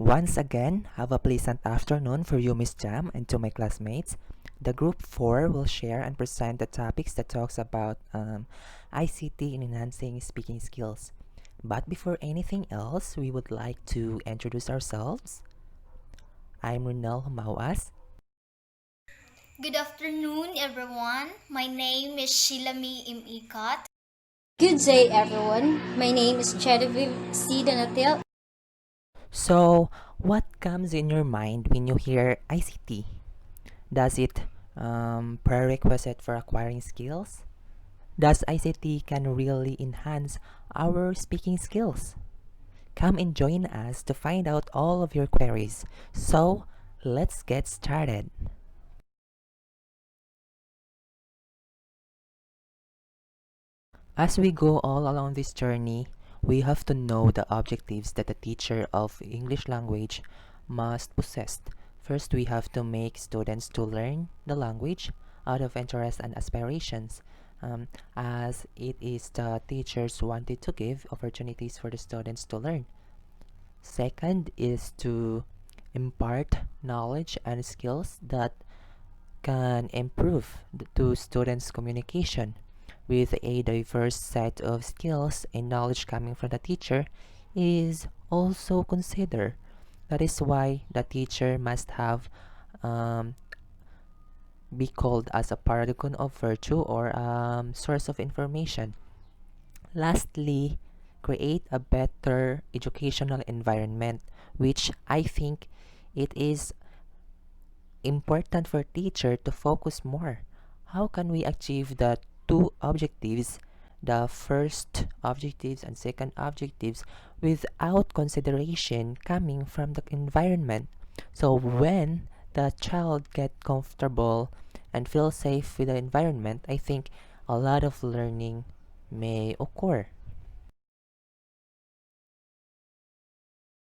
Once again, have a pleasant afternoon for you, Miss Jam, and to my classmates. The group 4 will share and present the topics that talks about ICT in enhancing speaking skills. But before anything else, we would like to introduce ourselves. I'm RONEL JUMAO-AS. Good afternoon, everyone. My name is SHILAMIE in ECOT. Good day, everyone. My name is JENEVIVE C. DANATIL. So, what comes in your mind when you hear ICT? Does it prerequisite for acquiring skills? Does ICT can really enhance our speaking skills? Come and join us to find out all of your queries. So, let's get started. As we go all along this journey, we have to know the objectives that a teacher of English language must possess. First, we have to make students to learn the language out of interest and aspirations, as it is the teachers wanted to give opportunities for the students to learn. Second is to impart knowledge and skills that can improve to students' communication. With a diverse set of skills and knowledge coming from the teacher is also considered. That is why the teacher must have be called as a paragon of virtue or source of information. Lastly, create a better educational environment, which I think it is important for teacher to focus more. How can we achieve the two objectives, the first objectives and second objectives, without consideration coming from the environment? So when the child get comfortable and feel safe with the environment, I think a lot of learning may occur.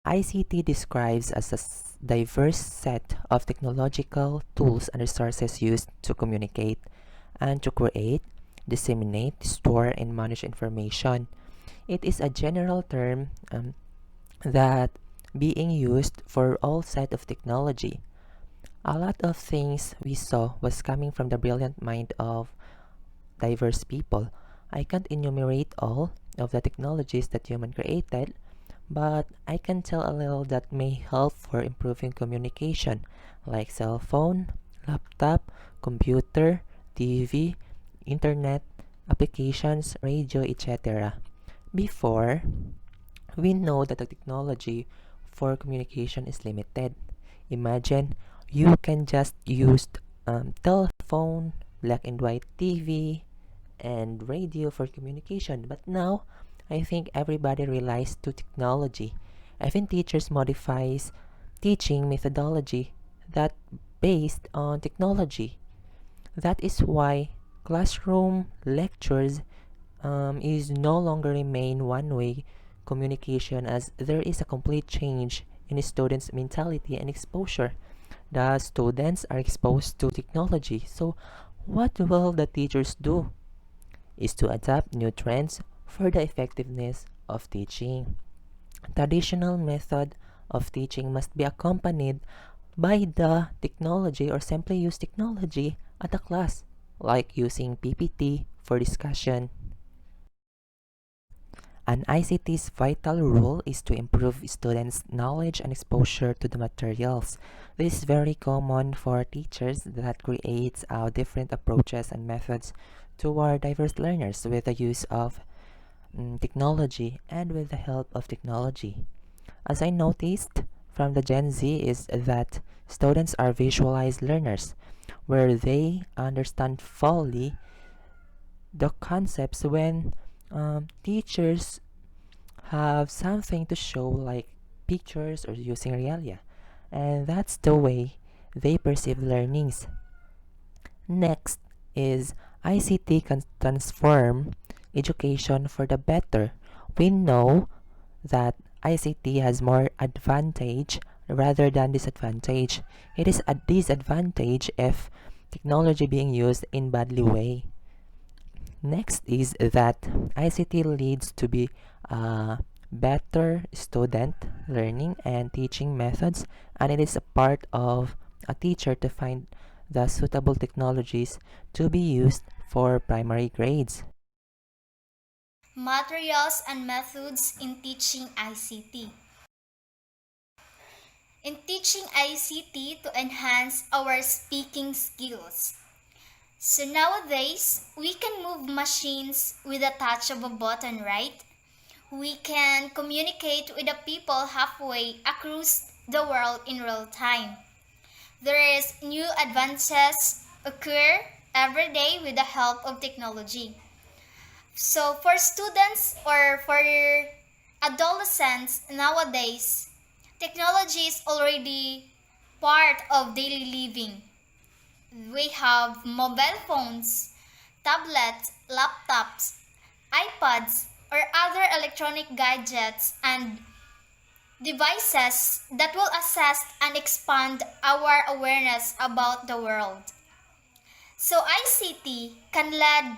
ICT describes as a diverse set of technological tools and resources used to communicate and to create, disseminate, store, and manage information. It is a general term that being used for all set of technology. A lot of things we saw was coming from the brilliant mind of diverse people. I can't enumerate all of the technologies that human created, but I can tell a little that may help for improving communication, like cell phone, laptop, computer, TV, internet, applications, radio, etc. Before, we know that the technology for communication is limited. Imagine you can just use telephone, black and white TV, and radio for communication. But now, I think everybody relies to technology. Even teachers modifies teaching methodology that based on technology. That is why classroom lectures is no longer remain one-way communication, as there is a complete change in students' mentality and exposure. The students are exposed to technology. So what will the teachers do? Is to adapt new trends for the effectiveness of teaching. Traditional method of teaching must be accompanied by the technology or simply use technology at a class, like using PPT for discussion. An ICT's vital role is to improve students' knowledge and exposure to the materials. This is very common for teachers that creates different approaches and methods toward diverse learners with the use of technology and with the help of technology. As I noticed from the Gen Z is that students are visualized learners where they understand fully the concepts when teachers have something to show like pictures or using realia, and that's the way they perceive learnings. Next is ICT can transform education for the better. We know that ICT has more advantage rather than disadvantage. It is a disadvantage if technology being used in badly way. Next is that ICT leads to be better student learning and teaching methods, and it is a part of a teacher to find the suitable technologies to be used for primary grades. Materials and methods in teaching ICT. In teaching ICT to enhance our speaking skills. So nowadays, we can move machines with a touch of a button, right? We can communicate with the people halfway across the world in real time. There is new advances occur every day with the help of technology. So for students or for adolescents nowadays, technology is already part of daily living. We have mobile phones, tablets, laptops, iPads, or other electronic gadgets and devices that will assess and expand our awareness about the world. So ICT can lead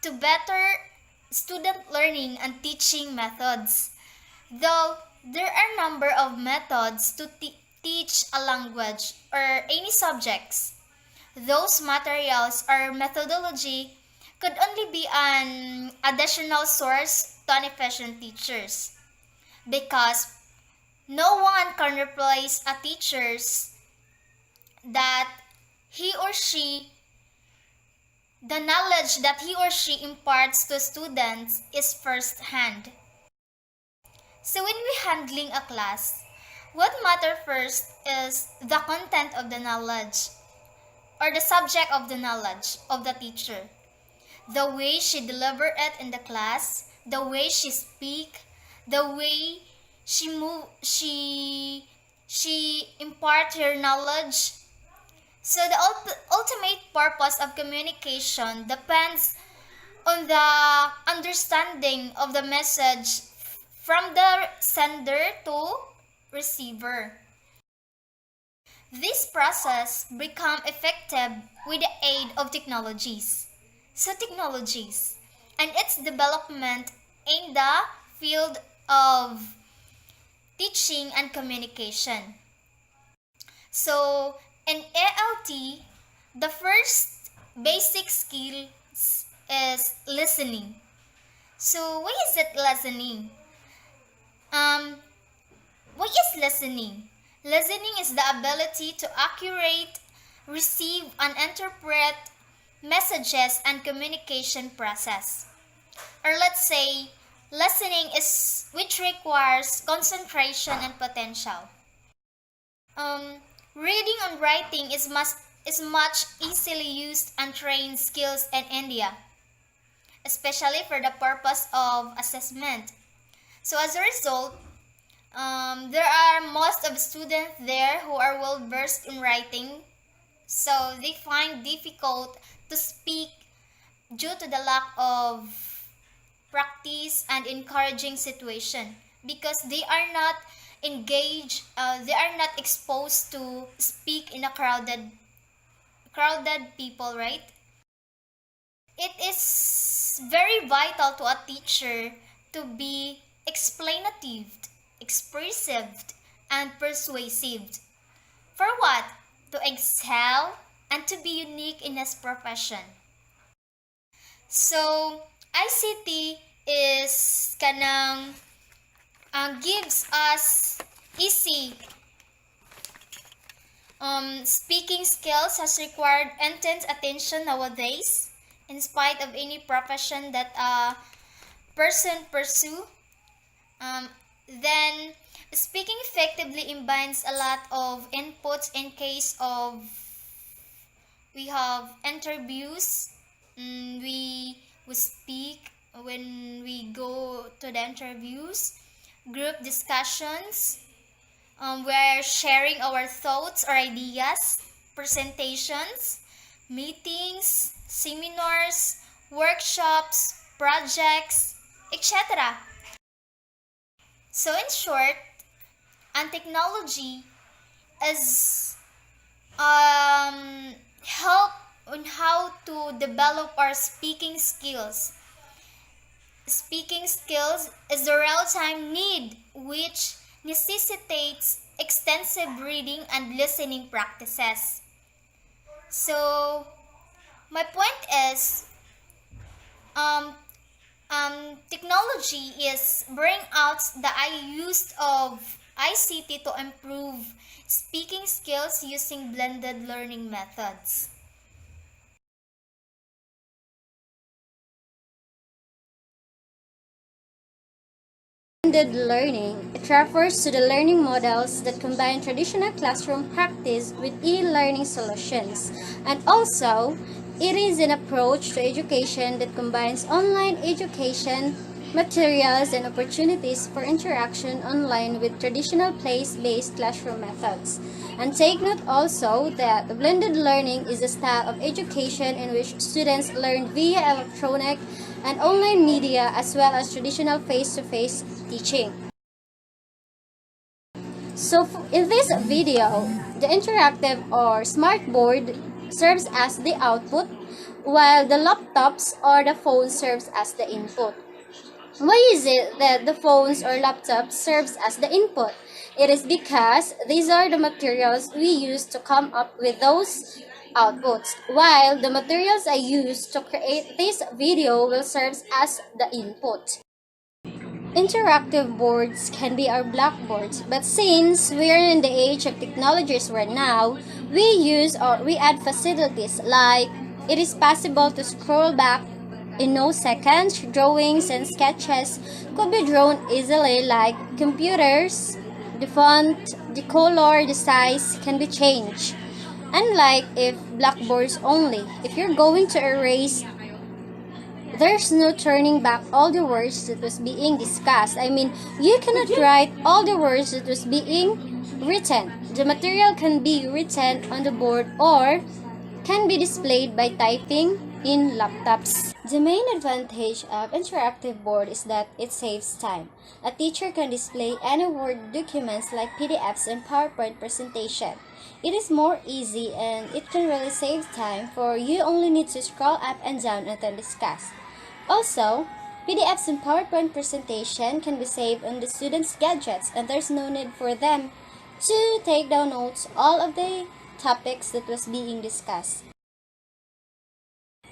to better student learning and teaching methods. Though there are a number of methods to teach a language or any subjects, those materials or methodology could only be an additional source to an efficient teachers because no one can replace a teacher's that he or she the knowledge that he or she imparts to students is first hand. So when we handling a class, what matter first is the content of the knowledge or the subject of the knowledge of the teacher. The way she deliver it in the class, the way she speak, the way she impart her knowledge. So the ultimate purpose of communication depends on the understanding of the message from the sender to receiver. This process become effective with the aid of technologies. So technologies and its development in the field of teaching and communication. So in ALT, the first basic skill is listening. So what is it listening? What is listening? Listening is the ability to accurately receive and interpret messages and communication process. Or let's say, listening is which requires concentration and potential. Reading and writing is much easily used and trained skills in India, especially for the purpose of assessment. So as a result, there are most of students there who are well versed in writing, so they find difficult to speak due to the lack of practice and encouraging situation because they are not engaged, they are not exposed to speak in a crowded people, right? It is very vital to a teacher to be explanative, expressive, and persuasive. For what? To excel and to be unique in his profession. So, ICT is kanang gives us easy speaking skills has required intense attention nowadays in spite of any profession that a person pursue. Then speaking effectively combines a lot of inputs in case of we have interviews. We speak when we go to the interviews, group discussions, we're sharing our thoughts or ideas, presentations, meetings, seminars, workshops, projects, etc. So in short, and technology is help on how to develop our speaking skills, Speaking skills is the real-time need which necessitates extensive reading and listening practices. So, my point is, um, technology is bring out the use of ICT to improve speaking skills using blended learning methods. Blended learning. It refers to the learning models that combine traditional classroom practice with e-learning solutions. And also, it is an approach to education that combines online education, materials, and opportunities for interaction online with traditional place-based classroom methods. And take note also that the blended learning is a style of education in which students learn via electronic and online media as well as traditional face-to-face teaching. So in this video, the interactive or smart board serves as the output while the laptops or the phone serves as the input. Why is it that the phones or laptops serves as the input? It is because these are the materials we use to come up with those outputs, while the materials I use to create this video will serve as the input. Interactive boards can be our blackboards, but since we're in the age of technologies right now, we add facilities like it is possible to scroll back in no seconds. Drawings and sketches could be drawn easily like computers. The font, the color, the size can be changed. Unlike if blackboards only, if you're going to erase, there's no turning back all the words that was being discussed. I mean, you cannot write all the words that was being written. The material can be written on the board or can be displayed by typing in laptops. The main advantage of interactive board is that it saves time. A teacher can display any Word documents like PDFs and PowerPoint presentation. It is more easy and it can really save time, for you only need to scroll up and down until discussed. Also, PDFs and PowerPoint presentation can be saved on the students' gadgets and there's no need for them to take down notes all of the topics that was being discussed.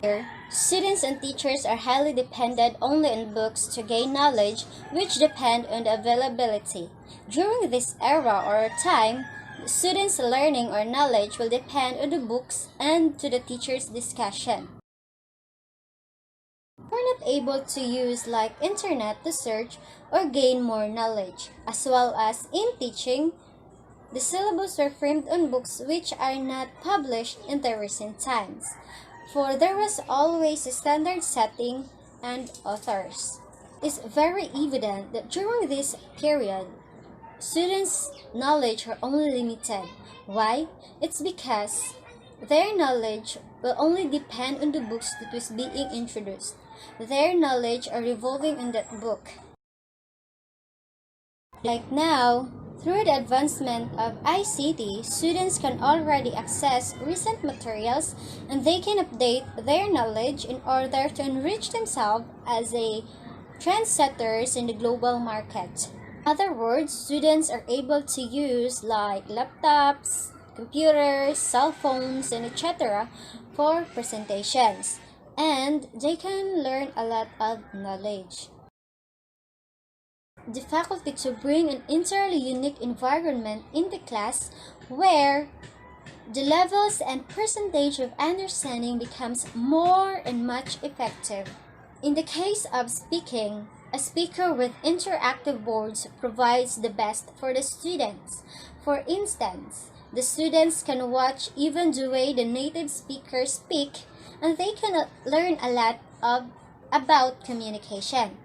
Here, students and teachers are highly dependent only on books to gain knowledge, which depend on the availability. During this era or time, the students' learning or knowledge will depend on the books and to the teacher's discussion. We're not able to use like internet to search or gain more knowledge, as well as in teaching, the syllabus were framed on books which are not published in the recent times, for there was always a standard setting and authors. It's very evident that during this period, students' knowledge are only limited. Why? It's because their knowledge will only depend on the books that was being introduced. Their knowledge are revolving in that book. Like now, through the advancement of ICT, students can already access recent materials and they can update their knowledge in order to enrich themselves as a trendsetters in the global market. In other words, students are able to use like laptops, computers, cell phones, and etc. for presentations, and they can learn a lot of knowledge. The faculty to bring an entirely unique environment in the class where the levels and percentage of understanding becomes more and much effective. In the case of speaking, a speaker with interactive boards provides the best for the students. For instance, the students can watch even the way the native speakers speak, and they can learn a lot about communication.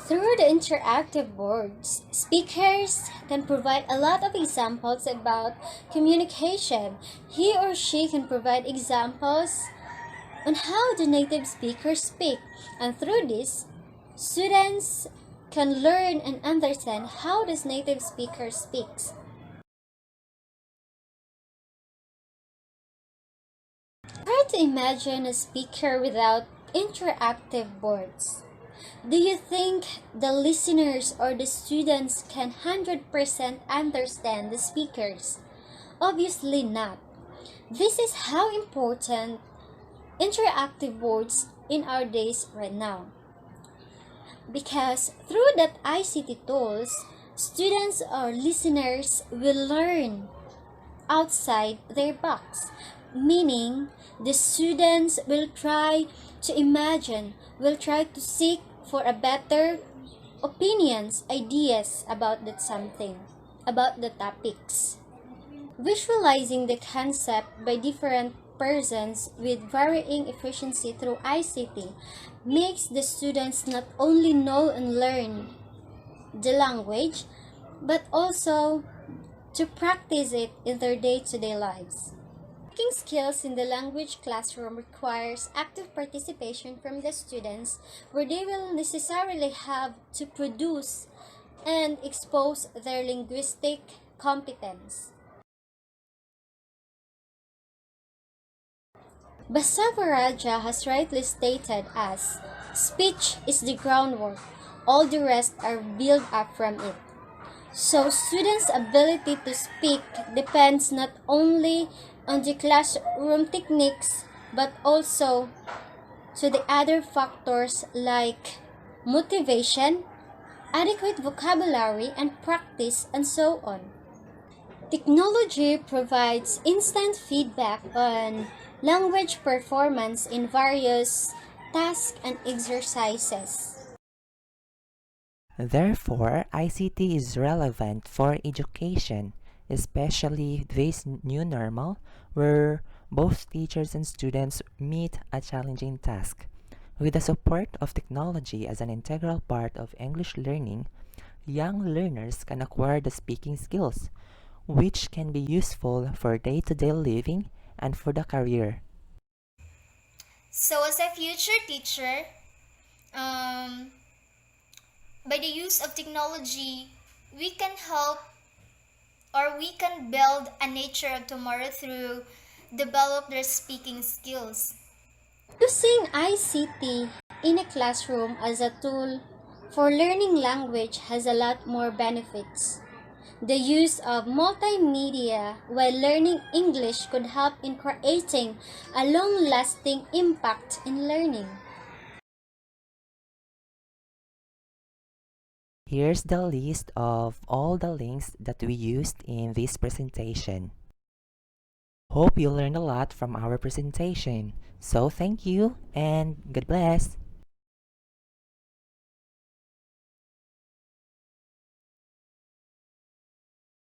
Through the interactive boards, speakers can provide a lot of examples about communication. He or she can provide examples on how the native speakers speak, and through this, students can learn and understand how this native speaker speaks. Try to imagine a speaker without interactive boards. Do you think the listeners or the students can 100% understand the speakers? Obviously not. This is how important interactive boards in our days right now. Because through that ICT tools, students or listeners will learn outside their box, meaning the students will try to imagine, will try to seek for a better opinions, ideas about that something, about the topics. Visualizing the concept by different persons with varying efficiency through ICT makes the students not only know and learn the language, but also to practice it in their day-to-day lives. Speaking skills in the language classroom requires active participation from the students where they will necessarily have to produce and expose their linguistic competence. Basavarajiah has rightly stated as, speech is the groundwork, all the rest are built up from it. So students' ability to speak depends not only on the classroom techniques but also to the other factors like motivation, adequate vocabulary and practice, and so on. Technology provides instant feedback on language performance in various tasks and exercises. Therefore, ICT is relevant for education, especially this new normal where both teachers and students meet a challenging task. With the support of technology as an integral part of English learning, young learners can acquire the speaking skills, which can be useful for day-to-day living and for the career. So, as a future teacher, by the use of technology, we can help or we can build a nature of tomorrow through develop their speaking skills. Using ICT in a classroom as a tool for learning language has a lot more benefits. The use of multimedia while learning English could help in creating a long-lasting impact in learning. Here's the list of all the links that we used in this presentation. Hope you learned a lot from our presentation. So thank you and God bless.